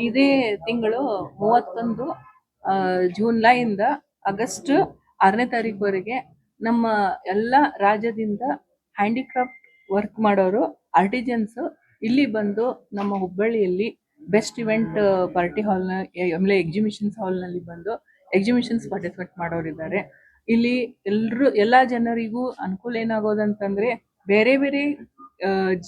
ಇದೇ ತಿಂಗಳು 31 ಜುಲೈಯಿಂದ ಆಗಸ್ಟ್ 6ನೇ ತಾರೀಕುವರೆಗೆ ನಮ್ಮ ಎಲ್ಲ ರಾಜ್ಯದಿಂದ ಹ್ಯಾಂಡಿಕ್ರಾಫ್ಟ್ ವರ್ಕ್ ಮಾಡೋರು ಆರ್ಟಿಜನ್ಸ್ ಇಲ್ಲಿ ಬಂದು ನಮ್ಮ ಹುಬ್ಬಳ್ಳಿಯಲ್ಲಿ ಬೆಸ್ಟ್ ಇವೆಂಟ್ ಪಾರ್ಟಿ ಹಾಲ್ನ ಆಮೇಲೆ ಎಕ್ಸಿಬಿಷನ್ಸ್ ಹಾಲ್ನಲ್ಲಿ ಬಂದು ಎಕ್ಸಿಬಿಷನ್ಸ್ ಪಾರ್ಟಿಸಿಪೇಟ್ ಮಾಡೋರಿದ್ದಾರೆ. ಇಲ್ಲಿ ಎಲ್ಲ ಜನರಿಗೂ ಅನುಕೂಲ ಏನಾಗೋದಂತಂದ್ರೆ ಬೇರೆ ಬೇರೆ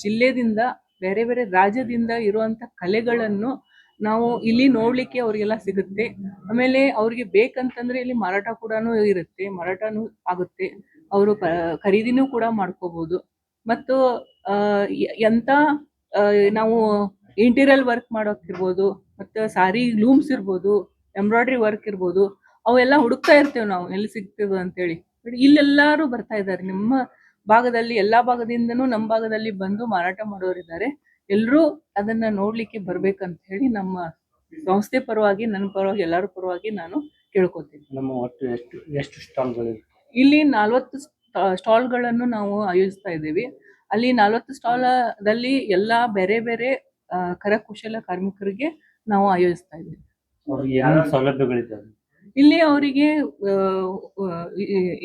ಜಿಲ್ಲೆದಿಂದ ಬೇರೆ ಬೇರೆ ರಾಜ್ಯದಿಂದ ಇರುವಂತ ಕಲೆಗಳನ್ನು ನಾವು ಇಲ್ಲಿ ನೋಡ್ಲಿಕ್ಕೆ ಅವ್ರಿಗೆಲ್ಲ ಸಿಗುತ್ತೆ. ಆಮೇಲೆ ಅವ್ರಿಗೆ ಬೇಕಂತಂದ್ರೆ ಇಲ್ಲಿ ಮಾರಾಟ ಕೂಡ ಇರುತ್ತೆ, ಮಾರಾಟನೂ ಆಗುತ್ತೆ, ಅವರು ಖರೀದಿನೂ ಕೂಡ ಮಾಡ್ಕೋಬಹುದು. ಮತ್ತು ಎಂತ ನಾವು ಇಂಟೀರಿಯಲ್ ವರ್ಕ್ ಮಾಡೋಕ್ಕಿರ್ಬೋದು, ಮತ್ತು ಸಾರಿ ಲೂಮ್ಸ್ ಇರ್ಬೋದು, ಎಂಬ್ರಾಯ್ಡ್ರಿ ವರ್ಕ್ ಇರ್ಬೋದು, ಅವೆಲ್ಲ ಹುಡುಕ್ತಾ ಇರ್ತೇವೆ ನಾವು ಎಲ್ಲಿ ಸಿಗ್ತೇವೆ ಅಂತೇಳಿ. ಬಟ್ ಇಲ್ಲೆಲ್ಲರೂ ಬರ್ತಾ ಇದ್ದಾರೆ. ನಿಮ್ಮ ಭಾಗದಲ್ಲಿ ಎಲ್ಲಾ ಭಾಗದಿಂದನೂ ನಮ್ಮ ಭಾಗದಲ್ಲಿ ಬಂದು ಮಾರಾಟ ಮಾಡೋರಿದ್ದಾರೆ. ಎಲ್ಲರೂ ಅದನ್ನ ನೋಡ್ಲಿಕ್ಕೆ ಬರ್ಬೇಕಂತ ಹೇಳಿ ನಮ್ಮ ಸಂಸ್ಥೆ ಪರವಾಗಿ, ನನ್ನ ಪರವಾಗಿ, ಎಲ್ಲರ ಪರವಾಗಿ ನಾನು ಕೇಳ್ಕೊತೀನಿ. ನಮ್ಮ ಒಟ್ಟು ಎಷ್ಟು ಸ್ಟಾಲ್ಗಳು? ಇಲ್ಲಿ 40 ಸ್ಟಾಲ್ಗಳನ್ನು ನಾವು ಆಯೋಜಿಸ್ತಾ ಇದ್ದೀವಿ. ಅಲ್ಲಿ 40 ಸ್ಟಾಲದಲ್ಲಿ ಎಲ್ಲಾ ಬೇರೆ ಬೇರೆ ಕರಕುಶಲ ಕಾರ್ಮಿಕರಿಗೆ ನಾವು ಆಯೋಜಿಸ್ತಾ ಇದ್ದೀವಿ. ಸೌಲಭ್ಯಗಳಿದ್ದಾವೆ ಇಲ್ಲಿ ಅವರಿಗೆ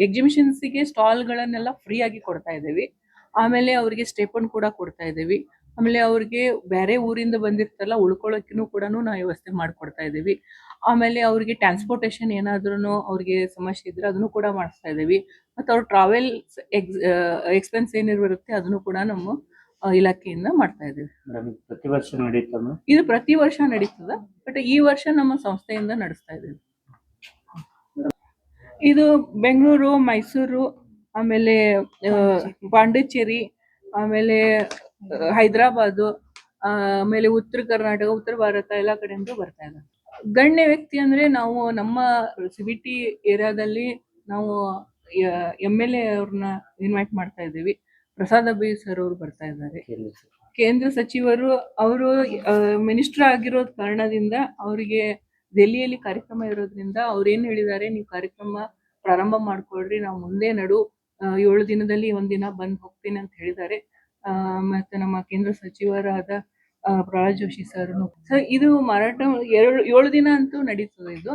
ಎಕ್ಸಿಬಿಷನ್ಸ್ಗೆ ಸ್ಟಾಲ್ಗಳನ್ನೆಲ್ಲ ಫ್ರೀ ಆಗಿ ಕೊಡ್ತಾ ಇದ್ದೀವಿ. ಆಮೇಲೆ ಅವರಿಗೆ ಸ್ಟೇಪಂಡ್ ಕೂಡ ಕೊಡ್ತಾ ಇದ್ದೀವಿ. ಆಮೇಲೆ ಅವ್ರಿಗೆ ಬೇರೆ ಊರಿಂದ ಬಂದಿರ್ತಾರಲ್ಲ, ಉಳ್ಕೊಳ್ಳೋಕ್ಕೂ ಕೂಡ ನಾವು ವ್ಯವಸ್ಥೆ ಮಾಡಿಕೊಡ್ತಾ ಇದ್ದೀವಿ. ಆಮೇಲೆ ಅವ್ರಿಗೆ ಟ್ರಾನ್ಸ್ಪೋರ್ಟೇಷನ್ ಏನಾದ್ರೂ ಅವ್ರಿಗೆ ಸಮಸ್ಯೆ ಇದ್ರೆ ಅದನ್ನು ಕೂಡ ಮಾಡಿಸ್ತಾ ಇದ್ದೀವಿ. ಮತ್ತು ಅವ್ರ ಟ್ರಾವೆಲ್ ಎಕ್ಸ್ಪೆನ್ಸ್ ಏನಿರುತ್ತೆ ಅದನ್ನು ಕೂಡ ನಮ್ಮ ಇಲಾಖೆಯಿಂದ ಮಾಡ್ತಾ ಇದ್ದೀವಿ. ಪ್ರತಿ ವರ್ಷ ನಡೀತದೆ ಇದು ಪ್ರತಿ ವರ್ಷ ನಡೀತದ, ಬಟ್ ಈ ವರ್ಷ ನಮ್ಮ ಸಂಸ್ಥೆಯಿಂದ ನಡೆಸ್ತಾ ಇದ್ದೀವಿ. ಇದು ಬೆಂಗಳೂರು, ಮೈಸೂರು, ಆಮೇಲೆ ಪಾಂಡಿಚೇರಿ, ಆಮೇಲೆ ಹೈದರಾಬಾದು, ಆಮೇಲೆ ಉತ್ತರ ಕರ್ನಾಟಕ, ಉತ್ತರ ಭಾರತ ಎಲ್ಲ ಕಡೆಯಿಂದ ಬರ್ತಾ ಇದ್ದಾರೆ. ಗಣ್ಯ ವ್ಯಕ್ತಿ ಅಂದ್ರೆ ನಾವು ನಮ್ಮ CBT ಏರಿಯಾದಲ್ಲಿ ನಾವು MLA ಅವ್ರನ್ನ ಇನ್ವೈಟ್ ಮಾಡ್ತಾ ಇದ್ದೀವಿ. ಪ್ರಸಾದ್ ಅಭಿ ಸರ್ ಅವರು ಬರ್ತಾ ಇದ್ದಾರೆ. ಕೇಂದ್ರ ಸಚಿವರು ಅವರು ಮಿನಿಸ್ಟರ್ ಆಗಿರೋ ಕಾರಣದಿಂದ ಅವರಿಗೆ ದೆಹಲಿಯಲ್ಲಿ ಕಾರ್ಯಕ್ರಮ ಇರೋದ್ರಿಂದ ಅವ್ರು ಏನ್ ಹೇಳಿದ್ದಾರೆ, ನೀವು ಕಾರ್ಯಕ್ರಮ ಪ್ರಾರಂಭ ಮಾಡ್ಕೊಳ್ರಿ, ನಾವು ಮುಂದೆ 7 ದಿನದಲ್ಲಿ 1 ದಿನ ಬಂದು ಹೋಗ್ತೀನಿ ಅಂತ ಹೇಳಿದ್ದಾರೆ. ಮತ್ತೆ ನಮ್ಮ ಕೇಂದ್ರ ಸಚಿವರಾದ ಪ್ರಹ್ಲಾದ್ ಜೋಶಿ ಸರ್ ಇದು ಮಾರಾಟ 7 ದಿನ ಅಂತೂ ನಡೀತದೆ ಇದು.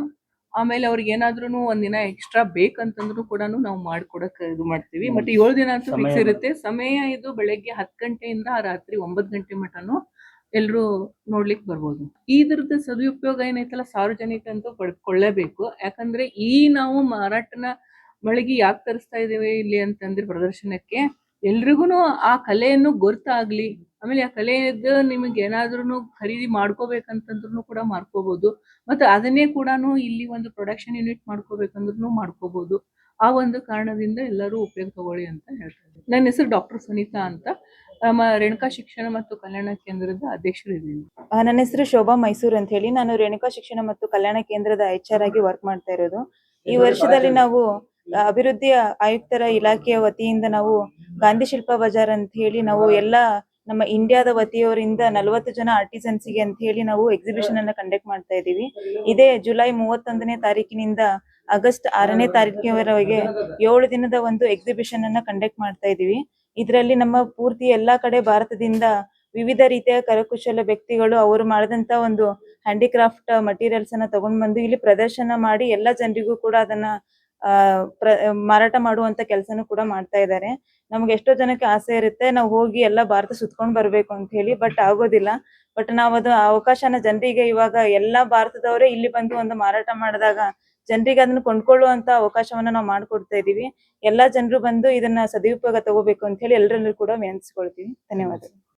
ಆಮೇಲೆ ಅವ್ರಿಗೆ ಏನಾದ್ರೂ 1 ದಿನ ಎಕ್ಸ್ಟ್ರಾ ಬೇಕಂತಂದ್ರೂ ಕೂಡ ನಾವು ಮಾಡ್ಕೊಡಕ್ ಇದು ಮಾಡ್ತೀವಿ. ಬಟ್ 7 ದಿನ ಅಂತೂ ಫಿಕ್ಸ್ ಇರುತ್ತೆ ಸಮಯ. ಇದು ಬೆಳಗ್ಗೆ 10 ಗಂಟೆಯಿಂದ ರಾತ್ರಿ 9 ಗಂಟೆ ಮಟನು ಎಲ್ರು ನೋಡ್ಲಿಕ್ಕೆ ಬರ್ಬೋದು. ಇದ್ರದ್ದು ಸದುಪಯೋಗ ಏನೈತಲ್ಲ, ಸಾರ್ವಜನಿಕ ಅಂತೂ ಪಡ್ಕೊಳ್ಳೇಬೇಕು. ಯಾಕಂದ್ರೆ ಈ ನಾವು ಮಾರಾಟನ ಮಳಿಗೆ ಯಾಕೆ ತರಿಸ್ತಾ ಇದ್ದೇವೆ ಇಲ್ಲಿ ಅಂತಂದ್ರೆ ಪ್ರದರ್ಶನಕ್ಕೆ ಎಲ್ರಿಗೂ ಆ ಕಲೆಯನ್ನು ಗೊತ್ತಾಗ್ಲಿ. ಆಮೇಲೆ ಆ ಕಲೆಯದ್ದು ನಿಮಗೆ ಏನಾದ್ರೂ ಖರೀದಿ ಮಾಡ್ಕೋಬೇಕಂತಂದ್ರೂ ಕೂಡ ಮಾಡ್ಕೋಬಹುದು. ಮತ್ತೆ ಅದನ್ನೇ ಕೂಡ ಇಲ್ಲಿ ಒಂದು ಪ್ರೊಡಕ್ಷನ್ ಯೂನಿಟ್ ಮಾಡ್ಕೋಬೇಕಂದ್ರೂ ಮಾಡ್ಕೋಬಹುದು. ಆ ಒಂದು ಕಾರಣದಿಂದ ಎಲ್ಲರೂ ಉಪಯೋಗ ತಗೊಳ್ಳಿ ಅಂತ ಹೇಳ್ತಾ ಇದ್ದೀನಿ. ನನ್ನ ಹೆಸರು ಡಾಕ್ಟರ್ ಸುನೀತಾ ಅಂತ, ನಮ್ಮ ರೇಣುಕಾ ಶಿಕ್ಷಣ ಮತ್ತು ಕಲ್ಯಾಣ ಕೇಂದ್ರದ ಅಧ್ಯಕ್ಷರಿದ್ದೀನಿ. ನನ್ನ ಹೆಸರು ಶೋಭಾ ಮೈಸೂರು ಅಂತ ಹೇಳಿ. ನಾನು ರೇಣುಕಾ ಶಿಕ್ಷಣ ಮತ್ತು ಕಲ್ಯಾಣ ಕೇಂದ್ರದ HR ಆಗಿ ವರ್ಕ್ ಮಾಡ್ತಾ ಇರೋದು. ಈ ವರ್ಷದಲ್ಲಿ ನಾವು ಅಭಿವೃದ್ಧಿ ಆಯುಕ್ತರ ಇಲಾಖೆಯ ವತಿಯಿಂದ ನಾವು ಗಾಂಧಿ ಶಿಲ್ಪ ಬಜಾರ್ ಅಂತ ಹೇಳಿ ನಾವು ಎಲ್ಲ ನಮ್ಮ ಇಂಡಿಯಾದ ವತಿಯವರಿಂದ 40 ಜನ ಆರ್ಟಿಸನ್ಸ್ಗೆ ಅಂತ ಹೇಳಿ ನಾವು ಎಕ್ಸಿಬಿಷನ್ ಅನ್ನ ಕಂಡಕ್ಟ್ ಮಾಡ್ತಾ ಇದ್ದೀವಿ. ಇದೇ ಜುಲೈ 31ನೇ ತಾರೀಕಿನಿಂದ ಆಗಸ್ಟ್ 6ನೇ ತಾರೀಕಿನವರೆಗೆ 7 ದಿನದ ಒಂದು ಎಕ್ಸಿಬಿಷನ್ ಅನ್ನ ಕಂಡಕ್ಟ್ ಮಾಡ್ತಾ ಇದ್ದೀವಿ. ಇದರಲ್ಲಿ ನಮ್ಮ ಪೂರ್ತಿ ಎಲ್ಲಾ ಕಡೆ ಭಾರತದಿಂದ ವಿವಿಧ ರೀತಿಯ ಕರಕುಶಲ ವ್ಯಕ್ತಿಗಳು ಅವರು ಮಾಡಿದಂತ ಒಂದು ಹ್ಯಾಂಡಿಕ್ರಾಫ್ಟ್ ಮಟೀರಿಯಲ್ಸ್ ಅನ್ನ ತಗೊಂಡ್ ಬಂದು ಇಲ್ಲಿ ಪ್ರದರ್ಶನ ಮಾಡಿ ಎಲ್ಲ ಜನರಿಗೂ ಕೂಡ ಅದನ್ನ ಮಾರಾಟ ಮಾಡುವಂತ ಕೆಲಸನೂ ಕೂಡ ಮಾಡ್ತಾ ಇದ್ದಾರೆ. ನಮ್ಗೆ ಎಷ್ಟೋ ಜನಕ್ಕೆ ಆಸೆ ಇರುತ್ತೆ ನಾವು ಹೋಗಿ ಎಲ್ಲ ಭಾರತ ಸುತ್ಕೊಂಡ್ ಬರ್ಬೇಕು ಅಂತ ಹೇಳಿ, ಬಟ್ ಆಗೋದಿಲ್ಲ. ಬಟ್ ನಾವು ಅದು ಅವಕಾಶನ ಜನರಿಗೆ ಇವಾಗ ಎಲ್ಲಾ ಭಾರತದವರೇ ಇಲ್ಲಿ ಬಂದು ಒಂದು ಮಾರಾಟ ಮಾಡಿದಾಗ ಜನರಿಗೆ ಅದನ್ನ ಕೊಂಡ್ಕೊಳ್ಳುವಂತ ಅವಕಾಶವನ್ನ ನಾವು ಮಾಡ್ಕೊಡ್ತಾ ಇದೀವಿ. ಎಲ್ಲಾ ಜನರು ಬಂದು ಇದನ್ನ ಸದುಪಯೋಗ ತಗೋಬೇಕು ಅಂತ ಹೇಳಿ ಎಲ್ಲರಲ್ಲೂ ಕೂಡ ವಿನಂತಿಸ್ಕೊಳ್ತೀವಿ. ಧನ್ಯವಾದ.